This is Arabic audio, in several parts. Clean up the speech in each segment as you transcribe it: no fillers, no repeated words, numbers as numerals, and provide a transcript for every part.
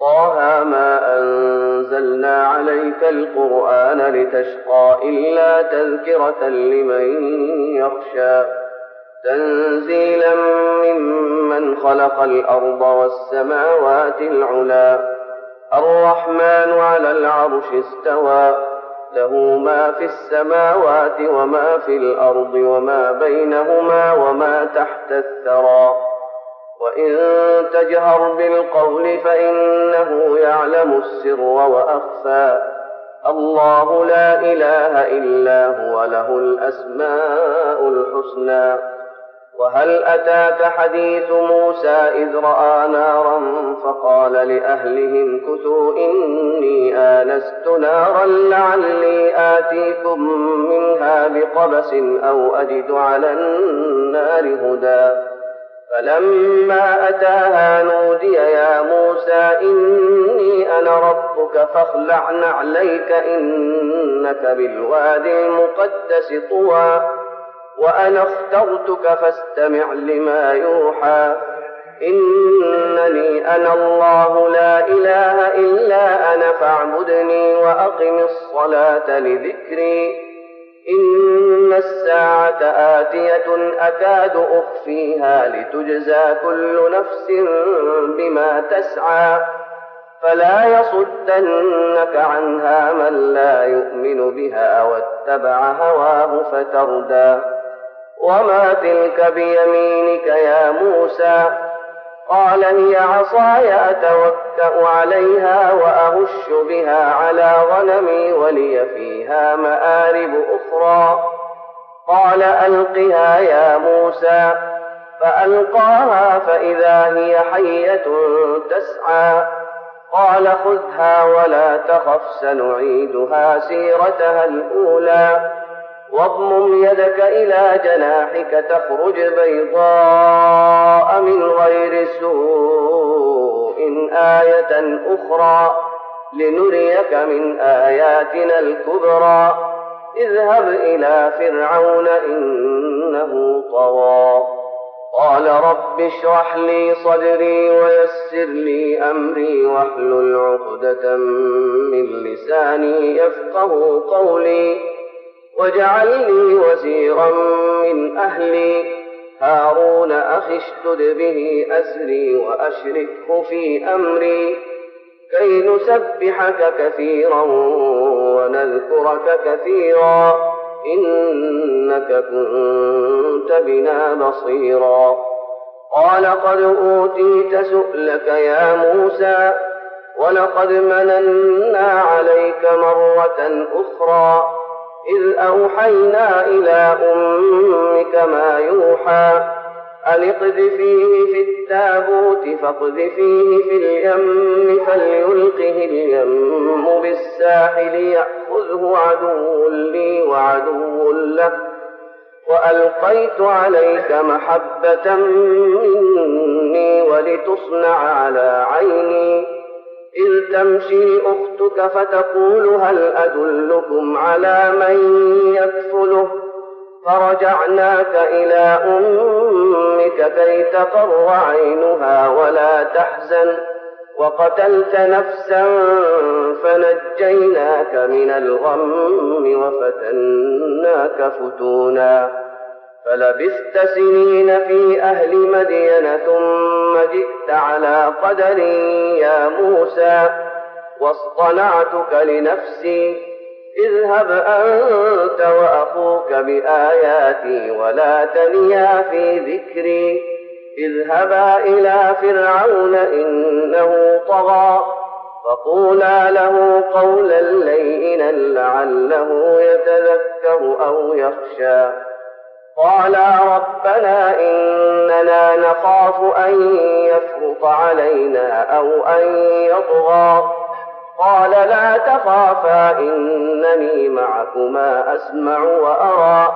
طه ما أنزلنا عليك القرآن لتشقى إلا تذكرة لمن يخشى تنزيلا ممن خلق الأرض والسماوات العلى الرحمن على العرش استوى له ما في السماوات وما في الأرض وما بينهما وما تحت الثرى وإن تجهر بالقول فإنه يعلم السر وأخفى الله لا إله إلا هو له الأسماء الحسنى وهل أتاك حديث موسى إذ رأى نارا فقال لأهلهم كثوا إني آنست نارا لعلي آتيكم منها بقبس أو أجد على النار هدى فلما أتاها نودي يا موسى إني أنا ربك فاخلع نعليك إنك بالوادي المقدس طوى وأنا اخترتك فاستمع لما يوحى إنني أنا الله لا إله إلا أنا فاعبدني وأقم الصلاة لذكري إن الساعة آتية أكاد أخفيها لتجزى كل نفس بما تسعى فلا يصدنك عنها من لا يؤمن بها واتبع هواه فتردى وما تلك بيمينك يا موسى قال هي عصاي أتوكأ عليها وأهش بها على غنمي ولي فيها مآرب أخرى قال ألقها يا موسى فألقاها فإذا هي حية تسعى قال خذها ولا تخف سنعيدها سيرتها الأولى واضمم يدك إلى جناحك تخرج بيضاء من غير سوء آية أخرى لنريك من آياتنا الكبرى اذهب إلى فرعون إنه طغى قال رب اشرح لي صدري ويسر لي أمري واحلل عقدة من لساني يفقه قولي واجعل لي وزيرا من أهلي هارون أخي اشدد به أسري وأشركه في أمري كي نسبحك كثيرا ونذكرك كثيرا إنك كنت بنا بصيرا قال قد أوتيت سؤلك يا موسى ولقد مننا عليك مرة أخرى إذ أوحينا إلى أمك ما يوحى أن اقذفيه في التابوت فاقذفيه في اليم فليلقه اليم بالساحل يأخذه عدو لي وعدو له وألقيت عليك محبة مني ولتصنع على عيني إذ تمشي أختك فتقول هل أدلكم على من يكفله فرجعناك إلى أمك كي تقر عينها ولا تحزن وقتلت نفسا فنجيناك من الغم وفتناك فتونا فلبثت سنين في أهل مدين ثم جئت على قدر يا موسى واصطنعتك لنفسي اذهب أنت وأخوك بآياتي ولا تنيا في ذكري اذهبا إلى فرعون إنه طغى فقولا له قولا لينا لعله يتذكر أو يخشى قالا ربنا إننا نخاف أن يفرط علينا أو أن يطغى قال لا تخافا إنني معكما أسمع وأرى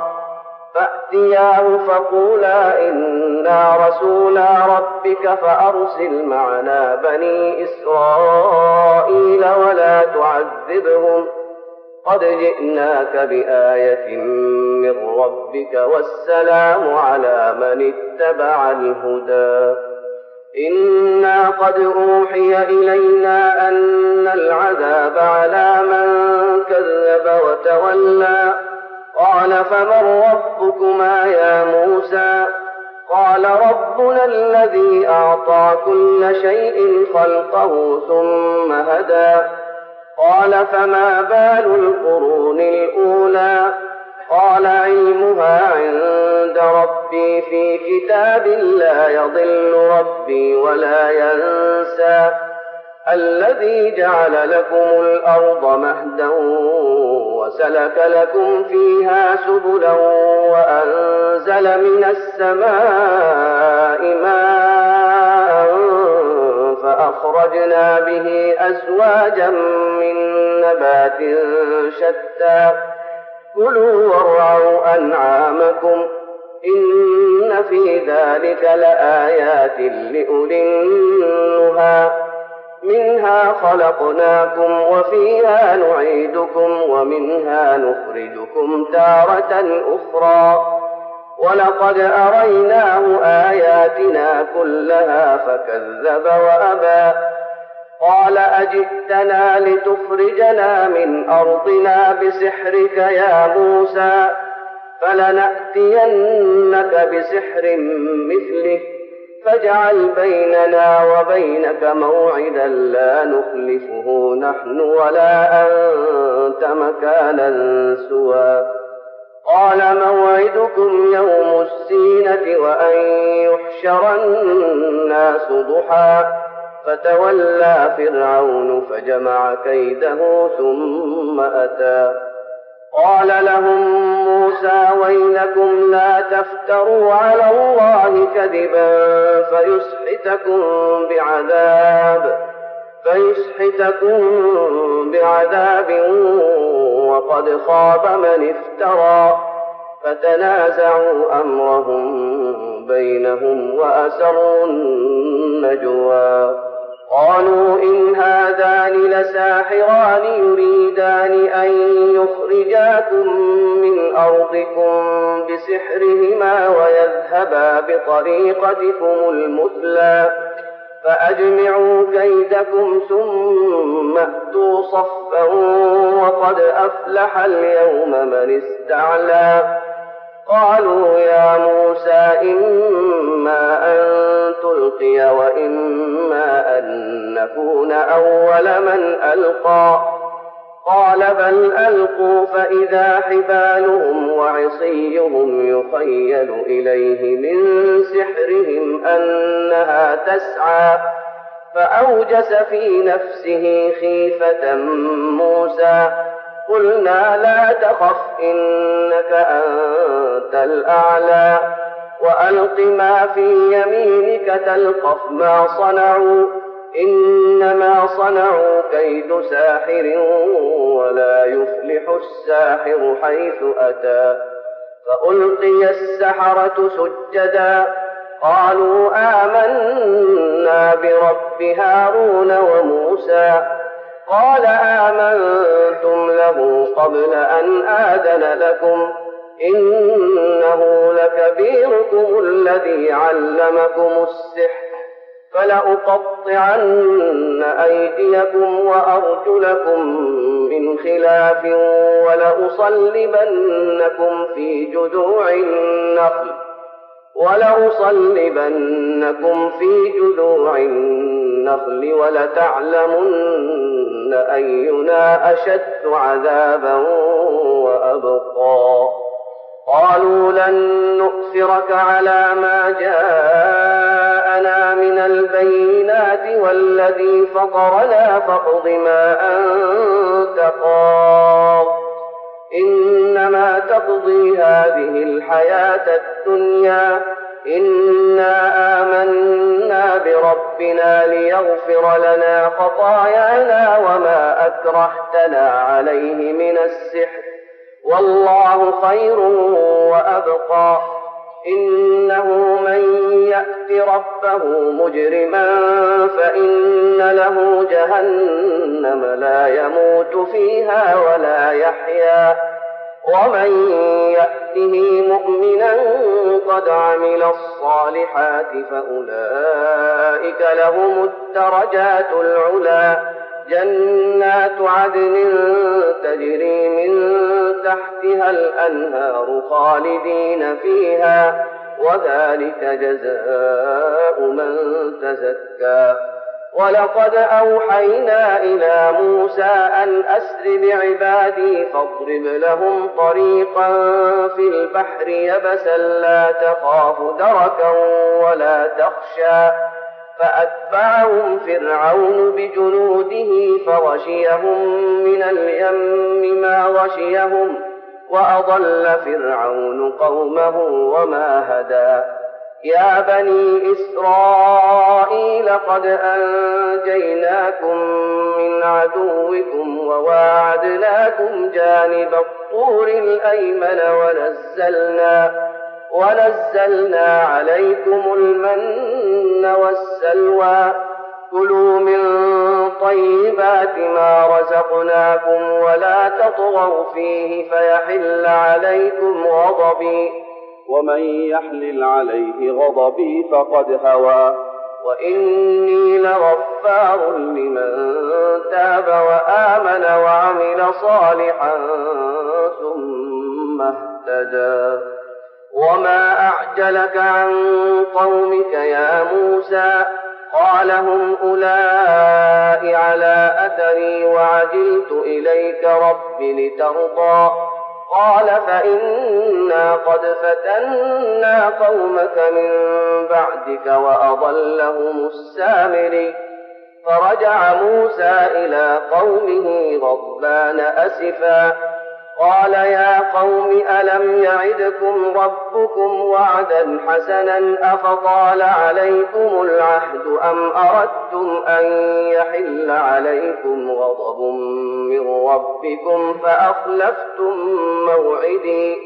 فأتياه فقولا إنا رسولا ربك فأرسل معنا بني إسرائيل ولا تعذبهم قد جئناك بآية من ربك والسلام على من اتبع الهدى إنا قد أوحي إلينا أن العذاب على من كذب وتولى قال فمن ربكما يا موسى قال ربنا الذي أعطى كل شيء خلقه ثم هدى قال فما بال القرون الأولى قال علمها عند ربي في كتاب لا يضل ربي ولا ينسى الذي جعل لكم الأرض مهدا وسلك لكم فيها سبلا وأنزل من السماء ماء فأخرجنا به أزواجا من نبات شتى كلوا وارعوا أنعامكم إن في ذلك لآيات لأولي النهى منها خلقناكم وفيها نعيدكم ومنها نخرجكم تارة أخرى ولقد أريناه آياتنا كلها فكذب وأبى قال أجئتنا لتخرجنا من أرضنا بسحرك يا موسى فلنأتينك بسحر مثله فاجعل بيننا وبينك موعدا لا نخلفه نحن ولا أنت مكانا سوى قال موعدكم يوم الزينة وأن يحشر الناس ضحى فتولى فرعون فجمع كيده ثم أتى قال لهم موسى ويلكم لا تفتروا على الله كذبا فيسحتكم بعذاب وقد خاب من افترى فتنازعوا أمرهم بينهم وأسروا النجوى قالوا إن هذان لساحران يريدان أن يخرجاكم من أرضكم بسحرهما ويذهبا بطريقتكم المثلى فأجمعوا كيدكم ثم أتوا صفا وقد أفلح اليوم من استعلى قالوا يا موسى إما أن تلقي وإما أن نكون أول من ألقى قال بل ألقوا فإذا حبالهم وعصيهم يخيل إليه من سحرهم أنها تسعى فأوجس في نفسه خيفة موسى قلنا لا تخف إنك أنت الأعلى وألق ما في يمينك تلقف ما صنعوا إنما صنعوا كيد ساحر ولا يفلح الساحر حيث أتى فألقي السحرة سجدا قالوا آمنا برب هارون وموسى قال آمنتم له قبل أن آذن لكم إنه لكبيركم الذي علمكم السحر فلأقطعن أيديكم وأرجلكم من خلاف ولأصلبنكم في جذوع النخل ولتعلمن أينا أشد عذابا وأبقى قالوا لن نؤثرك على ما جاءنا من البينات والذي فطرنا فاقض ما أنت قاض إنما تقضي هذه الحياة الدنيا إنا آمنا بربنا ليغفر لنا خطايانا وما أكرهتنا عليه من السحر والله خير وأبقى إنه من يأت ربه مجرما فإن له جهنم لا يموت فيها ولا يحيا ومن يأته مؤمنا قد عمل الصالحات فأولئك لهم الدرجات العلى جنات عدن تجري من تحتها الأنهار خالدين فيها وذلك جزاء من تزكى ولقد أوحينا إلى موسى أن أسر بعبادي فاضرب لهم طريقا في البحر يبسا لا تخاف دركا ولا تخشى فأتبعهم فرعون بجنوده فغشيهم من اليم ما غشيهم وأضل فرعون قومه وما هدى يا بني إسرائيل قد أنجيناكم من عدوكم وواعدناكم جانب الطور الأيمن ونزلنا عليكم المن والسلوى كلوا من طيبات ما رزقناكم ولا تطغوا فيه فيحل عليكم غضبي ومن يحلل عليه غضبي فقد هوى وإني لغفار لمن تاب وآمن وعمل صالحا ثم اهتدى وما أعجلك عن قومك يا موسى قال هم أولئك على أثري وعجلت إليك رب لترضى قال فإنا قد فتنا قومك من بعدك وأضلهم السامري فرجع موسى إلى قومه غضبان أسفا قال يا قوم ألم يعدكم ربكم وعدا حسنا أفطال عليكم العهد أم أردتم أن يحل عليكم غضب من ربكم فأخلفتم موعدي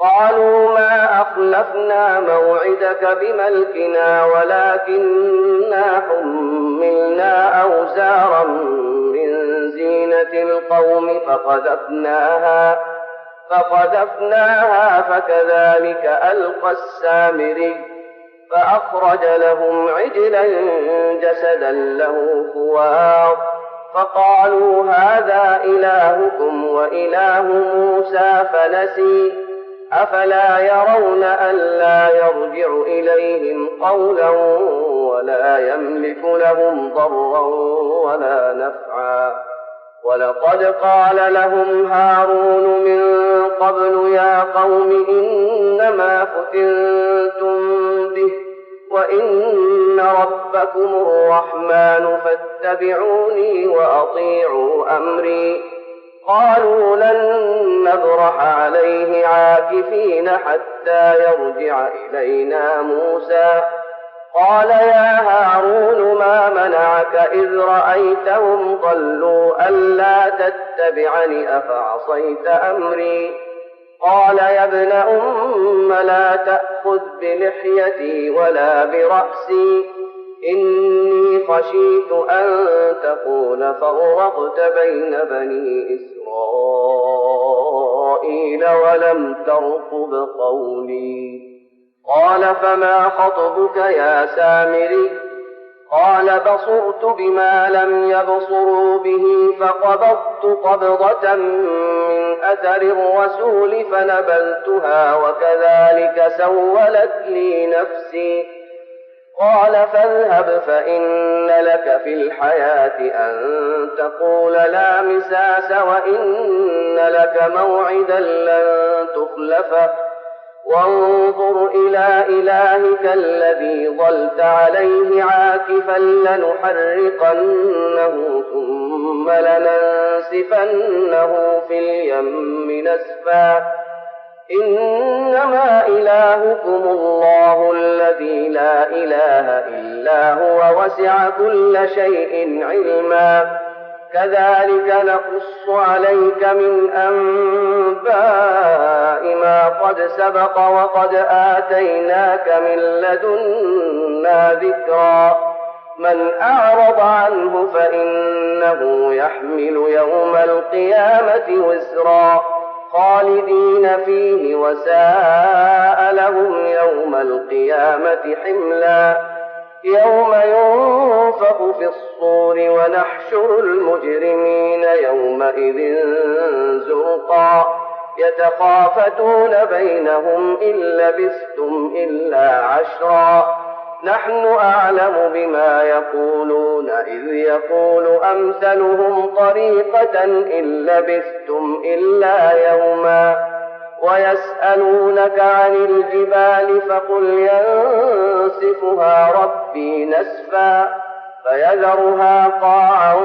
قالوا ما أخلفنا موعدك بملكنا ولكننا حملنا أوزارا من زينة القوم فقذفناها فكذلك ألقى السامري فأخرج لهم عجلا جسدا له خوار فقالوا هذا إلهكم وإله موسى فنسي أفلا يرون ألا يرجع إليهم قولا ولا يملك لهم ضرا ولا نفعا ولقد قال لهم هارون من قبل يا قوم إنما فتنتم به وإن ربكم الرحمن فاتبعوني وأطيعوا أمري قالوا لن نبرح عليه عاكفين حتى يرجع إلينا موسى قال يا هارون ما منعك إذ رأيتهم ضلوا ألا تتبعني أفعصيت أمري قال يا ابن أم لا تأخذ بلحيتي ولا برأسي إني خشيت أن تقول فرقت بين بني إسرائيل ولم ترقب قولي قال فما خطبك يا سامري قال بصرت بما لم يبصروا به فقبضت قبضة من أثر الرسول فنبذتها وكذلك سولت لي نفسي قال فاذهب فإن لك في الحياة أن تقول لا مساس وإن لك موعدا لن تخلفه وانظر إلى إلهك الذي ظلت عليه عاكفا لنحرقنه ثم لننسفنه في اليم نسفا إنما إلهكم الله الذي لا إله إلا هو وسع كل شيء علما كذلك نقص عليك من أنباء ما قد سبق وقد آتيناك من لدنا ذكرا من أعرض عنه فإنه يحمل يوم القيامة وزرا خالدين فيه وساء لهم يوم القيامة حملا يوم ينفخ في الصور ونحشر المجرمين يومئذ زرقا يتخافتون بينهم إن لبثتم إلا عشرا نحن أعلم بما يقولون إذ يقول أمثلهم طريقة إن لبثتم إلا يوما ويسألونك عن الجبال فقل ينسفها ربي نسفا فيذرها قاعا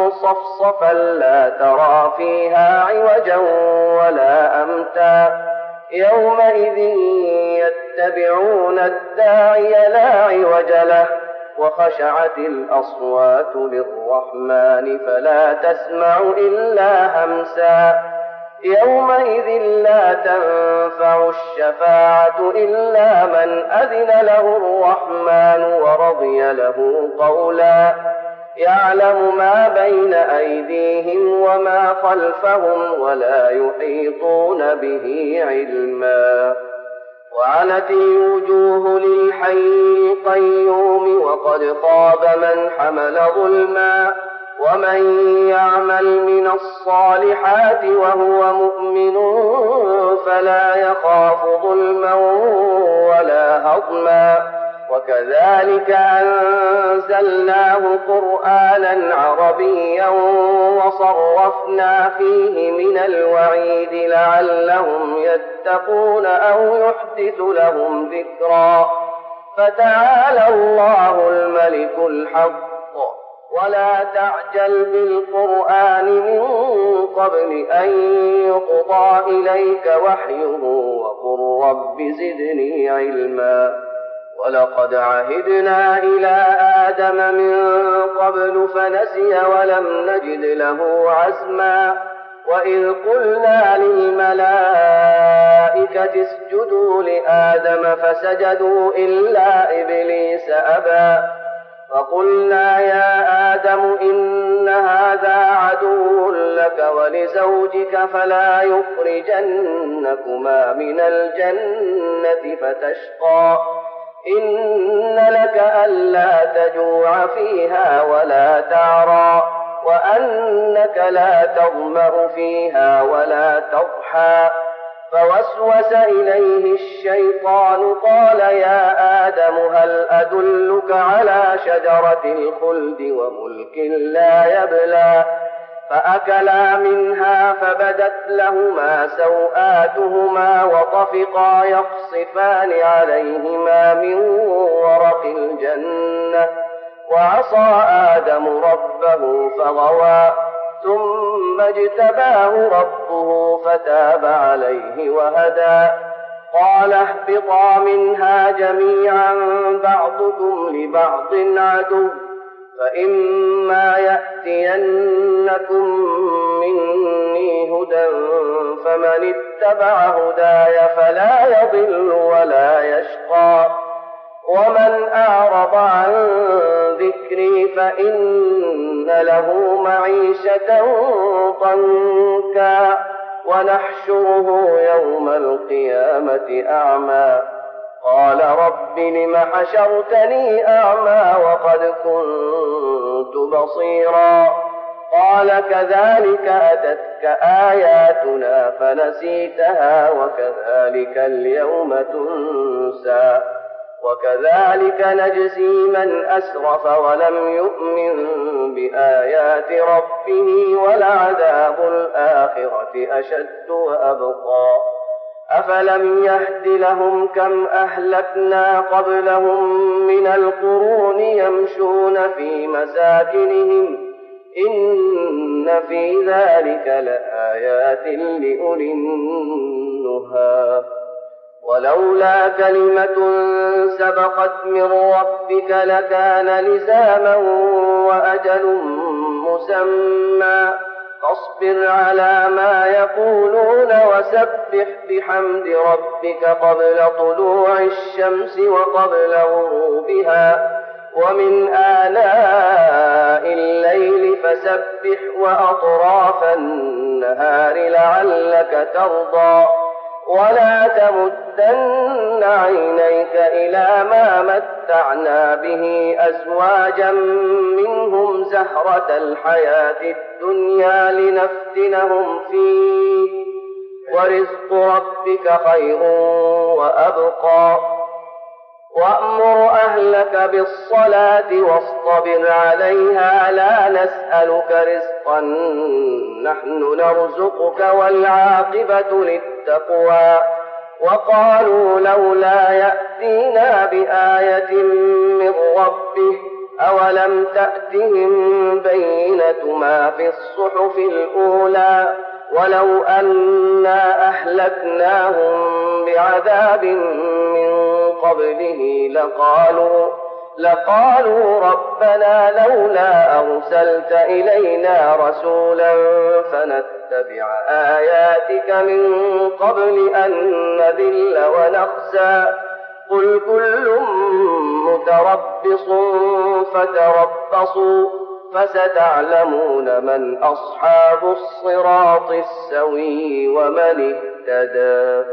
صفصفا لا ترى فيها عوجا ولا أمتا يومئذ يتبعون الداعي لا عوج له وخشعت الأصوات للرحمن فلا تسمع إلا همسا يومئذ لا تنفع الشفاعة إلا من أذن له الرحمن ورضي له قولا يعلم ما بين أيديهم وما خلفهم ولا يحيطون به علما وعنت الوجوه للحي القيوم وقد خاب من حمل ظلما ومن يعمل من الصالحات وهو مؤمن فلا يخاف ظلما ولا هضما وكذلك أنزلناه قرآنا عربيا وصرفنا فيه من الوعيد لعلهم يتقون أو يحدث لهم ذكرا فتعالى الله الملك الحق ولا تعجل بالقرآن من قبل أن يقضى إليك وحيه وقل رب زدني علما ولقد عهدنا إلى آدم من قبل فنسي ولم نجد له عزما وإذ قلنا للملائكة اسجدوا لآدم فسجدوا إلا إبليس أبى فقلنا يا آدم إن هذا عدو لك ولزوجك فلا يخرجنكما من الجنة فتشقى إن لك ألا تجوع فيها ولا تعرى وأنك لا تظمأ فيها ولا تضحى فوسوس إليه الشيطان قال يا آدم هل أدلك على شجرة الخلد وملك لا يبلى فأكلا منها فبدت لهما سوآتهما وطفقا يخصفان عليهما من ورق الجنة وعصى آدم ربه فغوى ثم اجتباه ربه فتاب عليه وهدى قال اهبطا منها جميعا بعضكم لبعض عدو فإما يأتينكم مني هدى فمن اتبع هداي فلا يضل ولا يشقى ومن أعرض عن ذكري فإن له معيشة ضنكا ونحشره يوم القيامة أعمى قال رب لم حشرتني أعمى وقد كنت بصيرا قال كذلك أتتك آياتنا فنسيتها وكذلك اليوم تنسى وكذلك نجزي من أسرف ولم يؤمن بآيات ربه ولعذاب الآخرة أشد وأبقى أفلم يهد لهم كم أهلكنا قبلهم من القرون يمشون في مساكنهم إن في ذلك لآيات لأولي النهى ولولا كلمة سبقت من ربك لكان لزاما وأجل مسمى فاصبر على ما يقولون وسبح بحمد ربك قبل طلوع الشمس وقبل غروبها ومن آلاء الليل فسبح وأطراف النهار لعلك ترضى ولا تمدن عينيك إلى ما متعنا به أزواجا منهم زهرة الحياة الدنيا لنفتنهم فيه ورزق ربك خير وأبقى وأمر أهلك بالصلاة واصطبر عليها لا نسألك رزقا نحن نرزقك والعاقبة للتقوى وقالوا لولا يأتينا بآية من ربه أولم تأتهم بينة ما في الصحف الأولى ولو أنا أهلكناهم بعذاب من قبله لقالوا ربنا لولا أرسلت إلينا رسولا فنتبع آياتك من قبل أن نذل ونخزى قل كل متربص فتربصوا فستعلمون من أصحاب الصراط السوي ومن اهتدى.